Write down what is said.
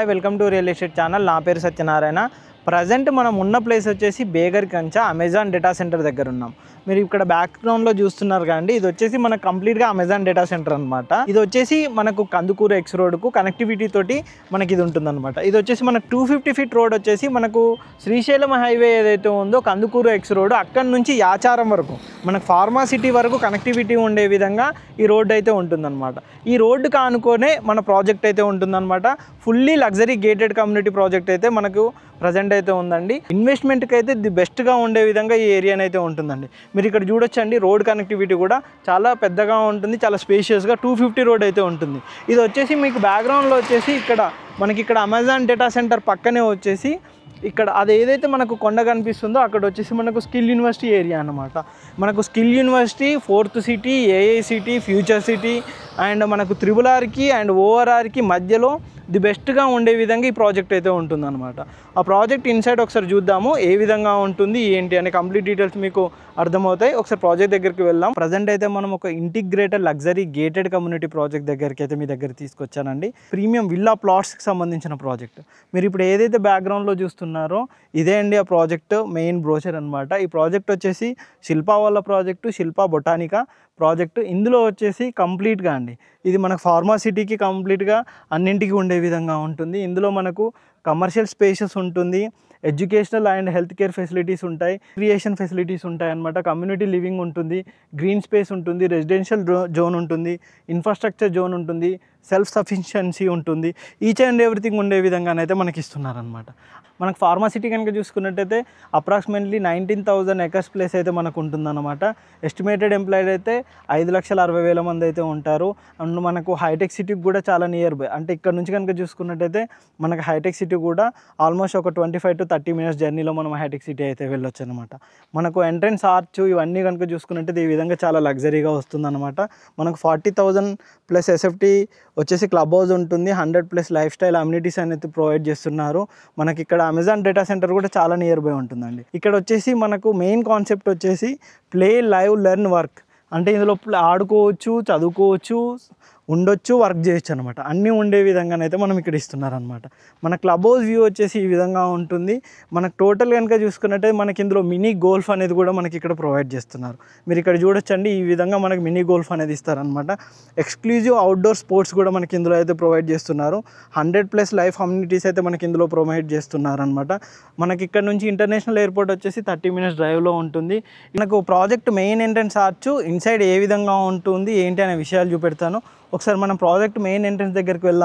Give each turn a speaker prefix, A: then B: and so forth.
A: Welcome to real estate channel. నా పేరు Satyanarayana. Present మనం ఉన్న ప్లేస్ వచ్చేసి బేగర్ కంచ అమెజాన్ డేటా సెంటర్ దగ్గర ఉన్నాం. మీరు ఇక్కడ బ్యాక్గ్రౌండ్లో చూస్తున్నారు కానీ ఇది వచ్చేసి మనకు కంప్లీట్గా అమెజాన్ డేటా సెంటర్ అనమాట. ఇది వచ్చేసి మనకు కందుకూరు ఎక్స్ రోడ్కు కనెక్టివిటీ తోటి మనకి ఇది ఉంటుందన్నమాట. ఇది వచ్చేసి మనకు 250 ఫీట్ రోడ్ వచ్చేసి మనకు శ్రీశైలం హైవే ఏదైతే ఉందో కందుకూరు ఎక్స్ రోడ్ అక్కడి నుంచి యాచారం వరకు మనకు ఫార్మాసిటీ వరకు కనెక్టివిటీ ఉండే విధంగా ఈ రోడ్డు అయితే ఉంటుందన్నమాట. ఈ రోడ్డుకి ఆనుకొనే మన ప్రాజెక్ట్ అయితే ఉంటుందన్నమాట. Fully luxury gated community project అయితే మనకు ప్రజెంట్ అయితే ఉందండి. ఇన్వెస్ట్మెంట్కి అయితే ది బెస్ట్గా ఉండే విధంగా ఈ ఏరియా అయితే ఉంటుందండి. మీరు ఇక్కడ చూడొచ్చండి, రోడ్ కనెక్టివిటీ కూడా చాలా పెద్దగా ఉంటుంది, చాలా స్పేషియస్గా 250 రోడ్ అయితే ఉంటుంది. ఇది వచ్చేసి మీకు బ్యాక్గ్రౌండ్లో వచ్చేసి ఇక్కడ అమెజాన్ డేటా సెంటర్ పక్కనే వచ్చేసి ఇక్కడ అది ఏదైతే మనకు కొండ కనిపిస్తుందో అక్కడ వచ్చేసి మనకు స్కిల్ యూనివర్సిటీ ఏరియా అనమాట. మనకు skill university, 4th city, AI city, future city and మనకు RRRకి అండ్ ORRకి మధ్యలో ది బెస్ట్గా ఉండే విధంగా ఈ ప్రాజెక్ట్ అయితే ఉంటుందన్నమాట. ఆ ప్రాజెక్ట్ ఇన్సైడ్ ఒకసారి చూద్దాము, ఏ విధంగా ఉంటుంది ఏంటి అనే కంప్లీట్ డీటెయిల్స్ మీకు అర్థమవుతాయి. ఒకసారి ప్రాజెక్ట్ దగ్గరికి వెళ్దాం. ప్రజెంట్ అయితే మనం ఒక integrated luxury gated community project దగ్గరికి అయితే మీ దగ్గర తీసుకొచ్చానండి. ప్రీమియం విల్లా ప్లాట్స్కి సంబంధించిన ప్రాజెక్ట్. మీరు ఇప్పుడు ఏదైతే బ్యాక్గ్రౌండ్లో చూస్తున్నారో ఇదే అండి ఆ ప్రాజెక్ట్ మెయిన్ బ్రోచర్ అనమాట. ఈ ప్రాజెక్ట్ వచ్చేసి శిల్పా వాళ్ళ ప్రాజెక్టు, శిల్పా బొటానికా ప్రాజెక్టు. ఇందులో వచ్చేసి కంప్లీట్గా అండి ఇది మనకు ఫార్మాసిటీకి కంప్లీట్గా అన్నింటికి ఉండే విధంగా ఉంటుంది. ఇందులో మనకు కమర్షియల్ స్పేసెస్ ఉంటుంది, educational and health care facilities ఉంటాయి, క్రియేషన్ ఫెసిలిటీస్ ఉంటాయి అన్నమాట. కమ్యూనిటీ లివింగ్ ఉంటుంది, గ్రీన్ స్పేస్ ఉంటుంది, రెసిడెన్షియల్ జోన్ ఉంటుంది, ఇన్ఫ్రాస్ట్రక్చర్ జోన్ ఉంటుంది, సెల్ఫ్ సఫిషియన్సీ ఉంటుంది. ఈచ్ అండ్ ఎవ్రీథింగ్ ఉండే విధంగానైతే మనకి ఇస్తున్నారనమాట. మనకు ఫార్మాసిటీ కనుక చూసుకున్నట్టయితే అప్రాక్సిమేట్లీ 19,000 ఎకర్స్ ప్లేస్ అయితే మనకు ఉంటుందన్నమాట. ఎస్టిమేటెడ్ ఎంప్లాయిడ్ అయితే 5,60,000 మంది అయితే ఉంటారు. అండ్ మనకు హైటెక్ సిటీకి కూడా చాలా నియర్ బై, అంటే ఇక్కడ నుంచి కనుక చూసుకున్నట్టయితే మనకు హైటెక్ సిటీ కూడా ఆల్మోస్ట్ ఒక 25 to 30 minutes జర్నీలో మనం హైటెక్ సిటీ అయితే వెళ్ళొచ్చు అనమాట. మనకు ఎంట్రన్స్ ఆర్చ్ ఇవన్నీ కనుక చూసుకున్నట్టయితే ఈ విధంగా చాలా లగ్జరీగా వస్తుందన్నమాట. మనకు 40,000 ప్లస్ SFT వచ్చేసి క్లబ్ హౌస్ ఉంటుంది, 100+ లైఫ్ స్టైల్ అమ్యూనిటీస్ అనేది ప్రొవైడ్ చేస్తున్నారు. మనకి ఇక్కడ అమెజాన్ డేటా సెంటర్ కూడా చాలా నియర్ బై ఉంటుందండి. ఇక్కడ వచ్చేసి మనకు మెయిన్ కాన్సెప్ట్ వచ్చేసి ప్లే, లైవ్, లెర్న్, వర్క్. అంటే ఇందులో ఆడుకోవచ్చు, చదువుకోవచ్చు, ఉండొచ్చు, వర్క్ చేయొచ్చు అనమాట. అన్నీ ఉండే విధంగానైతే మనం ఇక్కడ ఇస్తున్నారనమాట. మన క్లబ్ హౌస్ వ్యూ వచ్చేసి ఈ విధంగా ఉంటుంది. మనకు టోటల్ కనుక చూసుకున్నట్టయితే మనకి ఇందులో మినీ గోల్ఫ్ అనేది కూడా మనకి ఇక్కడ ప్రొవైడ్ చేస్తున్నారు. మీరు ఇక్కడ చూడొచ్చండి, ఈ విధంగా మనకి మినీ గోల్ఫ్ అనేది ఇస్తారనమాట. ఎక్స్క్లూజివ్ అవుట్డోర్ స్పోర్ట్స్ కూడా మనకి ఇందులో అయితే ప్రొవైడ్ చేస్తున్నారు. 100+ లైఫ్ అమ్యూనిటీస్ అయితే మనకి ఇందులో ప్రొవైడ్ చేస్తున్నారనమాట. మనకి ఇక్కడ నుంచి ఇంటర్నేషనల్ ఎయిర్పోర్ట్ వచ్చేసి 30 minutes డ్రైవ్లో ఉంటుంది. మనకు project main entrance arch inside ఏ విధంగా ఉంటుంది ఏంటి అనే విషయాలు చూపెడతాను. ఒకసారి మనం ప్రాజెక్ట్ మెయిన్ ఎంట్రన్స్ దగ్గరికి వెళ్దాం.